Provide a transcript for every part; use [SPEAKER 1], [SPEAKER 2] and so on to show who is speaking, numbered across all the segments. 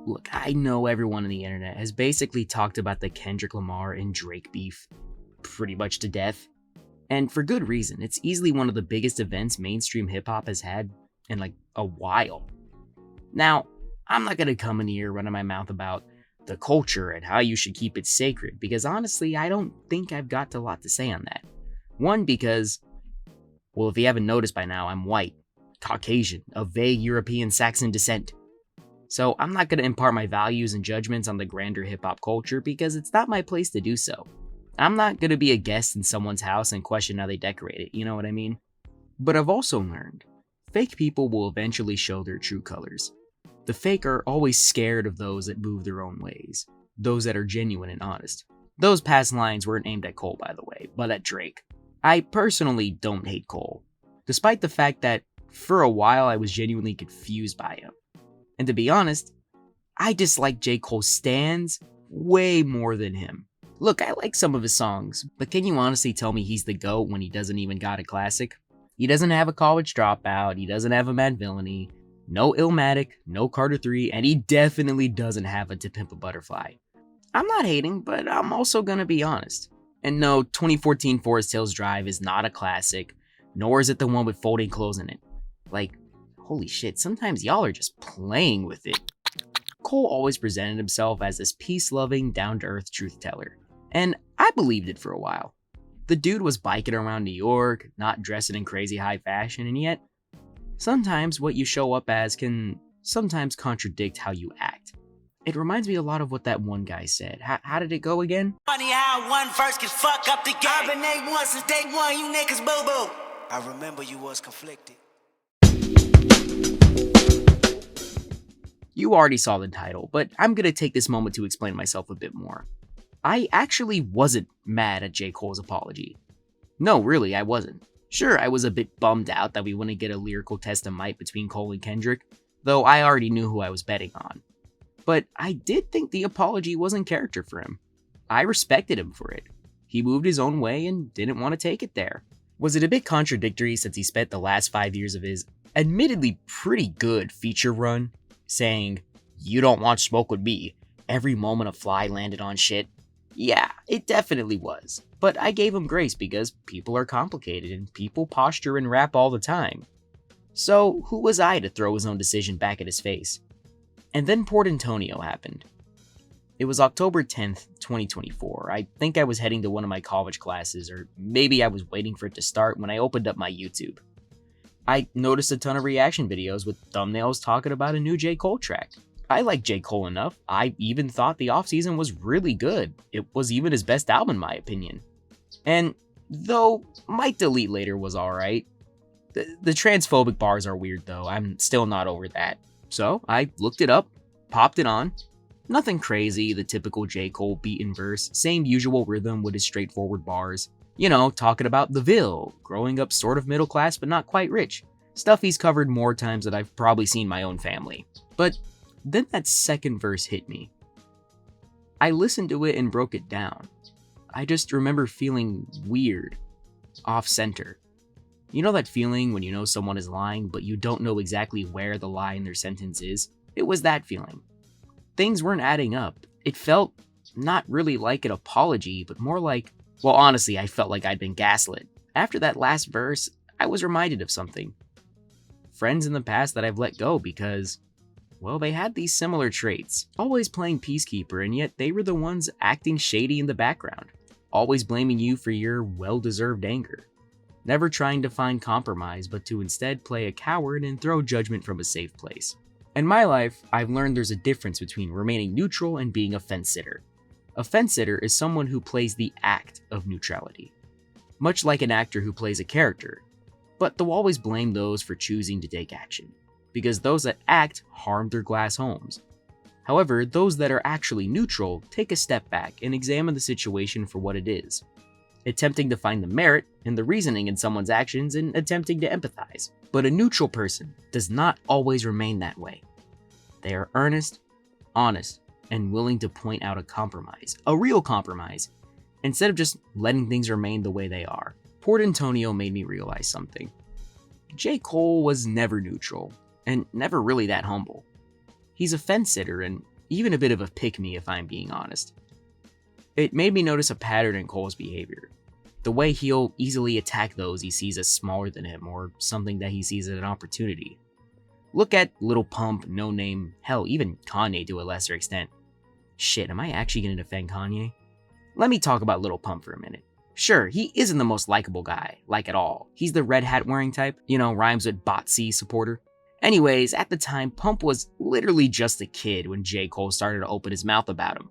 [SPEAKER 1] Look, I know everyone on the internet has basically talked about the Kendrick Lamar and Drake beef pretty much to death. And for good reason. It's easily one of the biggest events mainstream hip hop has had in like a while. Now, I'm not gonna come in here running my mouth about the culture and how you should keep it sacred, because honestly, I don't think I've got a lot to say on that. One, because, well, if you haven't noticed by now, I'm white, Caucasian, of vague European Saxon descent. So I'm not going to impart my values and judgments on the grander hip-hop culture because it's not my place to do so. I'm not going to be a guest in someone's house and question how they decorate it, you know what I mean? But I've also learned, fake people will eventually show their true colors. The fake are always scared of those that move their own ways, those that are genuine and honest. Those past lines weren't aimed at Cole, by the way, but at Drake. I personally don't hate Cole, despite the fact that for a while I was genuinely confused by him. And to be honest, I dislike J. Cole's stands way more than him. Look, I like some of his songs, but can you honestly tell me he's the GOAT when he doesn't even got a classic? He doesn't have a College Dropout, he doesn't have a Mad Villainy, no Illmatic, no Carter 3, and he definitely doesn't have a To Pimp a Butterfly. I'm not hating, but I'm also gonna be honest. And no, 2014 Forest Hills Drive is not a classic, nor is it the one with folding clothes in it. Like, holy shit, sometimes y'all are just playing with it. Cole always presented himself as this peace-loving, down-to-earth truth teller, and I believed it for a while. The dude was biking around New York, not dressing in crazy high fashion, and yet, sometimes what you show up as can sometimes contradict how you act. It reminds me a lot of what that one guy said. How did it go again?
[SPEAKER 2] Funny how one verse can fuck up the game. I've been A1 since day one, you niggas boo-boo. I remember you was conflicted.
[SPEAKER 1] You already saw the title, but I'm gonna take this moment to explain myself a bit more. I actually wasn't mad at J. Cole's apology. No, really, I wasn't. Sure, I was a bit bummed out that we wouldn't get a lyrical test of might between Cole and Kendrick, though I already knew who I was betting on. But I did think the apology was in character for him. I respected him for it. He moved his own way and didn't want to take it there. Was it a bit contradictory since he spent the last 5 years of his admittedly pretty good feature run saying, "You don't want smoke with me, every moment a fly landed on shit"? Yeah, it definitely was. But I gave him grace because people are complicated and people posture and rap all the time. So who was I to throw his own decision back at his face? And then Port Antonio happened. It was October 10th, 2024. I think I was heading to one of my college classes, or maybe I was waiting for it to start when I opened up my YouTube. I noticed a ton of reaction videos with thumbnails talking about a new J. Cole track. I like J. Cole enough, I even thought the offseason was really good. It was even his best album in my opinion. And though Might Delete Later was alright, the transphobic bars are weird though, I'm still not over that. So I looked it up, popped it on. Nothing crazy, the typical J. Cole beat and verse, same usual rhythm with his straightforward bars. You know, talking about the Ville, growing up sort of middle class but not quite rich. Stuff he's covered more times than I've probably seen my own family. But then that second verse hit me. I listened to it and broke it down. I just remember feeling weird, off-center. You know that feeling when you know someone is lying but you don't know exactly where the lie in their sentence is? It was that feeling. Things weren't adding up. It felt not really like an apology, but more like, well, honestly, I felt like I'd been gaslit. After that last verse, I was reminded of something. Friends in the past that I've let go because, well, they had these similar traits. Always playing peacekeeper, and yet they were the ones acting shady in the background. Always blaming you for your well-deserved anger. Never trying to find compromise, but to instead play a coward and throw judgment from a safe place. In my life, I've learned there's a difference between remaining neutral and being a fence-sitter. A fence-sitter is someone who plays the act of neutrality. Much like an actor who plays a character, but they'll always blame those for choosing to take action, because those that act harm their glass homes. However, those that are actually neutral take a step back and examine the situation for what it is, attempting to find the merit and the reasoning in someone's actions and attempting to empathize. But a neutral person does not always remain that way. They are earnest, honest, and willing to point out a compromise, a real compromise, instead of just letting things remain the way they are. Port Antonio made me realize something. J. Cole was never neutral, and never really that humble. He's a fence sitter and even a bit of a pick-me if I'm being honest. It made me notice a pattern in Cole's behavior. The way he'll easily attack those he sees as smaller than him or something that he sees as an opportunity. Look at Lil Pump, No Name, hell, even Kanye to a lesser extent. Shit, am I actually gonna defend Kanye? Let me talk about Lil Pump for a minute. Sure, he isn't the most likable guy, like at all. He's the red hat wearing type, rhymes with Botsy supporter. Anyways, at the time, Pump was literally just a kid when J. Cole started to open his mouth about him.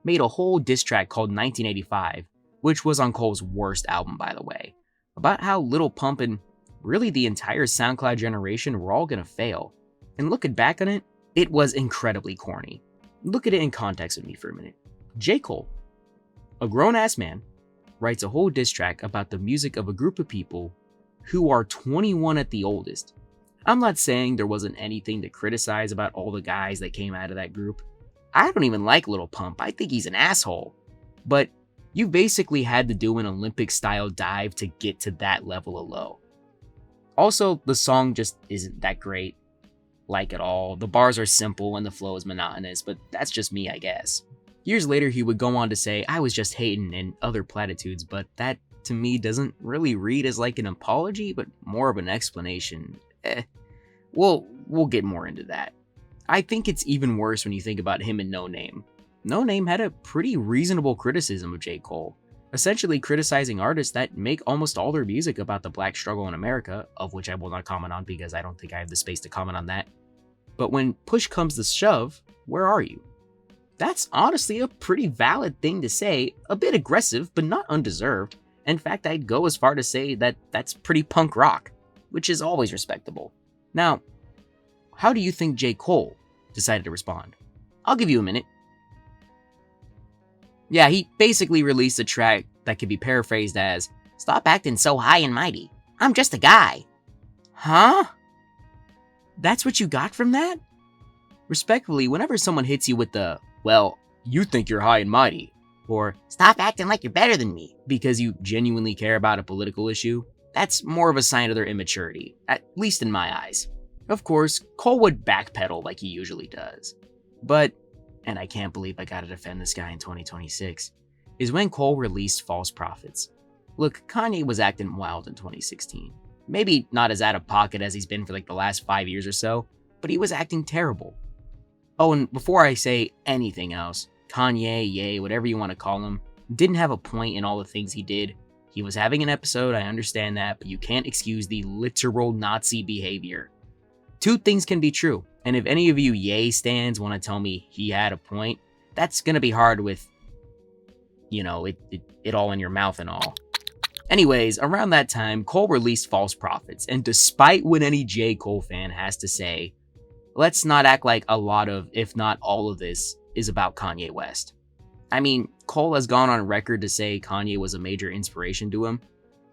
[SPEAKER 1] Made a whole diss track called 1985, which was on Cole's worst album by the way, about how Lil Pump and really the entire SoundCloud generation were all gonna fail. And looking back on it, it was incredibly corny. Look at it in context with me for a minute. J. Cole, a grown-ass man, writes a whole diss track about the music of a group of people who are 21 at the oldest. I'm not saying there wasn't anything to criticize about all the guys that came out of that group. I don't even like Lil Pump, I think he's an asshole. But you basically had to do an Olympic-style dive to get to that level of low. Also, the song just isn't that great, like at all. The bars are simple and the flow is monotonous, but that's just me, I guess. Years later, he would go on to say, I was just hating and other platitudes, but that to me doesn't really read as like an apology, but more of an explanation. We'll get more into that. I think it's even worse when you think about him and No Name. No Name had a pretty reasonable criticism of J. Cole, essentially criticizing artists that make almost all their music about the black struggle in America, of which I will not comment on because I don't think I have the space to comment on that. But when push comes to shove, where are you? That's honestly a pretty valid thing to say, a bit aggressive, but not undeserved. In fact, I'd go as far to say that that's pretty punk rock, which is always respectable. Now, how do you think J. Cole decided to respond? I'll give you a minute. Yeah, he basically released a track that could be paraphrased as, "Stop acting so high and mighty. I'm just a guy." Huh? That's what you got from that? Respectfully, whenever someone hits you with the, well, you think you're high and mighty, or stop acting like you're better than me because you genuinely care about a political issue, that's more of a sign of their immaturity, at least in my eyes. Of course, Cole would backpedal like he usually does. But, and I can't believe I gotta defend this guy in 2026, is when Cole released False Prophets. Look, Kanye was acting wild in 2016. Maybe not as out of pocket as he's been for like the last 5 years or so, but he was acting terrible. Oh, and before I say anything else, Kanye, Ye, whatever you want to call him, didn't have a point in all the things he did. He was having an episode, I understand that, but you can't excuse the literal Nazi behavior. Two things can be true, and if any of you Ye stans want to tell me he had a point, that's gonna be hard with, it all in your mouth and all. Anyways, around that time, Cole released False Prophets, and despite what any J. Cole fan has to say, let's not act like a lot of, if not all of this, is about Kanye West. I mean, Cole has gone on record to say Kanye was a major inspiration to him,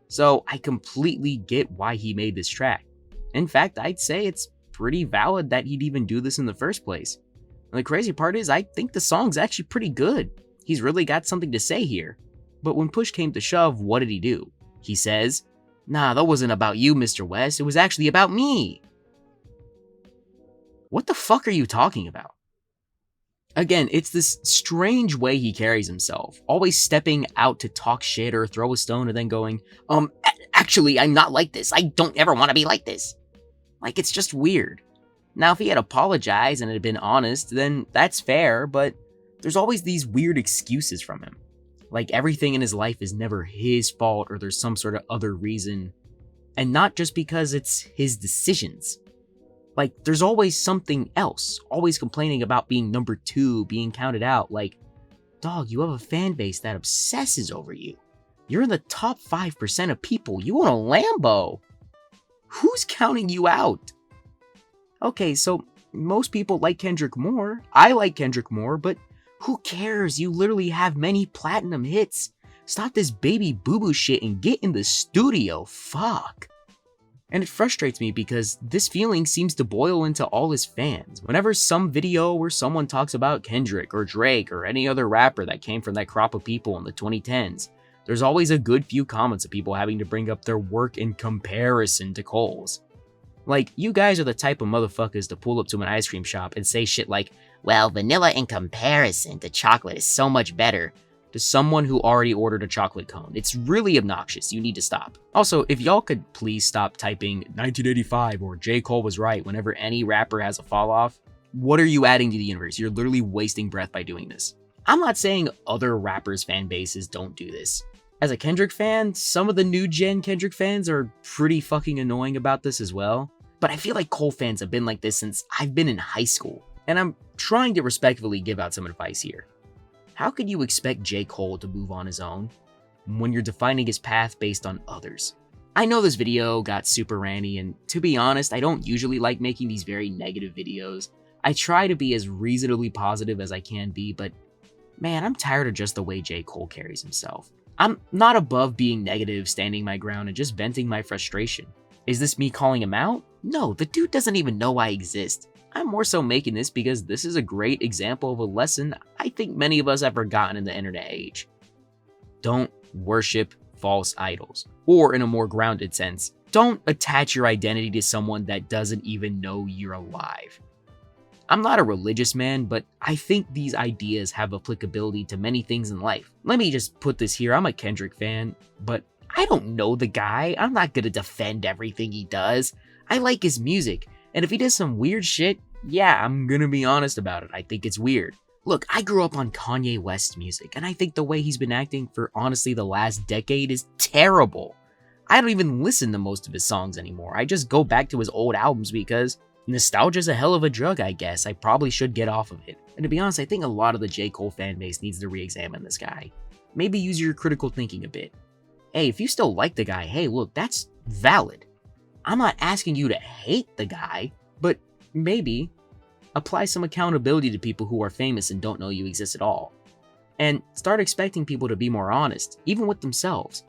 [SPEAKER 1] so I completely get why he made this track. In fact, I'd say it's pretty valid that he'd even do this in the first place. And the crazy part is, I think the song's actually pretty good. He's really got something to say here. But when push came to shove, what did he do? He says, "Nah, that wasn't about you, Mr. West. It was actually about me." What the fuck are you talking about? Again, it's this strange way he carries himself, always stepping out to talk shit or throw a stone and then going, actually, I'm not like this. I don't ever want to be like this. Like, it's just weird. Now, if he had apologized and had been honest, then that's fair, but there's always these weird excuses from him. Like, everything in his life is never his fault or there's some sort of other reason. And not just because it's his decisions. Like, there's always something else, always complaining about being number 2, being counted out. Like, dog, you have a fan base that obsesses over you. You're in the top 5% of people. You own a Lambo. Who's counting you out? Okay, so most people like Kendrick more. I like Kendrick more, but who cares? You literally have many platinum hits. Stop this baby boo-boo shit and get in the studio. Fuck. And it frustrates me because this feeling seems to boil into all his fans. Whenever some video where someone talks about Kendrick or Drake or any other rapper that came from that crop of people in the 2010s, there's always a good few comments of people having to bring up their work in comparison to Cole's. Like, you guys are the type of motherfuckers to pull up to an ice cream shop and say shit like, well, vanilla in comparison to chocolate is so much better, to someone who already ordered a chocolate cone. It's really obnoxious. You need to stop. Also, if y'all could please stop typing 1985 or J. Cole was right whenever any rapper has a fall off, what are you adding to the universe? You're literally wasting breath by doing this. I'm not saying other rappers' fan bases don't do this. As a Kendrick fan, some of the new gen Kendrick fans are pretty fucking annoying about this as well. But I feel like Cole fans have been like this since I've been in high school. And I'm trying to respectfully give out some advice here. How could you expect J. Cole to move on his own when you're defining his path based on others? I know this video got super ranty, and to be honest, I don't usually like making these very negative videos. I try to be as reasonably positive as I can be, but man, I'm tired of just the way J. Cole carries himself. I'm not above being negative, standing my ground, and just venting my frustration. Is this me calling him out? No, the dude doesn't even know I exist. I'm more so making this because this is a great example of a lesson I think many of us have forgotten in the internet age. Don't worship false idols. Or in a more grounded sense, don't attach your identity to someone that doesn't even know you're alive. I'm not a religious man, but I think these ideas have applicability to many things in life. Let me just put this here, I'm a Kendrick fan, but I don't know the guy. I'm not gonna defend everything he does. I like his music, and if he does some weird shit, yeah, I'm gonna be honest about it. I think it's weird. Look, I grew up on Kanye West music, and I think the way he's been acting for honestly the last decade is terrible. I don't even listen to most of his songs anymore. I just go back to his old albums because nostalgia's a hell of a drug, I guess. I probably should get off of it. And to be honest, I think a lot of the J. Cole fan base needs to re-examine this guy. Maybe use your critical thinking a bit. Hey, if you still like the guy, hey, look, that's valid. I'm not asking you to hate the guy, but maybe apply some accountability to people who are famous and don't know you exist at all. And start expecting people to be more honest, even with themselves.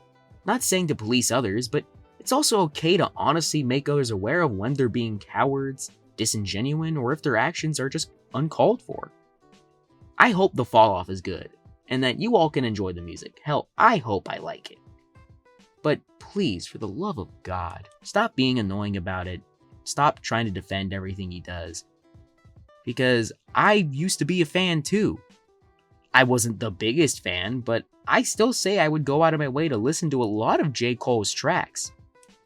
[SPEAKER 1] Not saying to police others, but it's also okay to honestly make others aware of when they're being cowards, disingenuous, or if their actions are just uncalled for. I hope the fall off is good, and that you all can enjoy the music. Hell, I hope I like it. But please, for the love of God, stop being annoying about it. Stop trying to defend everything he does. Because I used to be a fan too. I wasn't the biggest fan, but I still say I would go out of my way to listen to a lot of J. Cole's tracks.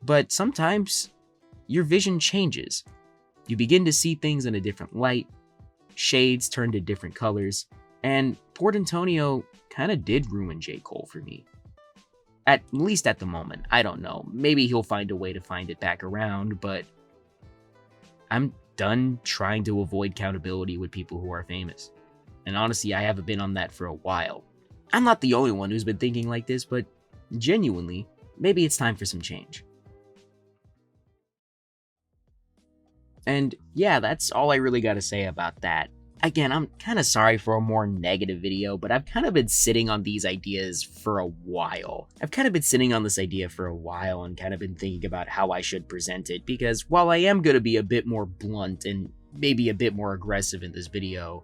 [SPEAKER 1] But sometimes your vision changes. You begin to see things in a different light, shades turn to different colors, and Port Antonio kind of did ruin J. Cole for me. At least at the moment, I don't know. Maybe he'll find a way to find it back around, but I'm done trying to avoid accountability with people who are famous. And honestly, I haven't been on that for a while. I'm not the only one who's been thinking like this, but genuinely, maybe it's time for some change. And yeah, that's all I really got to say about that. Again, I'm kind of sorry for a more negative video, but I've kind of been sitting on these ideas for a while. I've kind of been sitting on this idea for a while and kind of been thinking about how I should present it, because while I am going to be a bit more blunt and maybe a bit more aggressive in this video,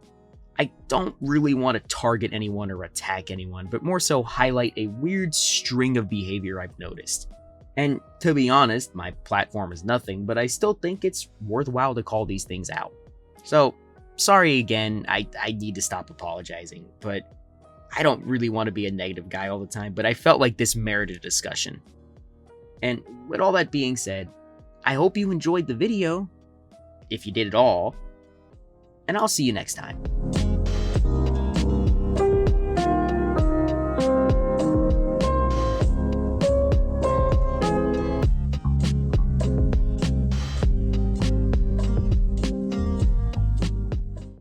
[SPEAKER 1] I don't really want to target anyone or attack anyone, but more so highlight a weird string of behavior I've noticed. And to be honest, my platform is nothing, but I still think it's worthwhile to call these things out. So, sorry again, I need to stop apologizing, but I don't really want to be a negative guy all the time, but I felt like this merited a discussion. And with all that being said, I hope you enjoyed the video, if you did at all, and I'll see you next time.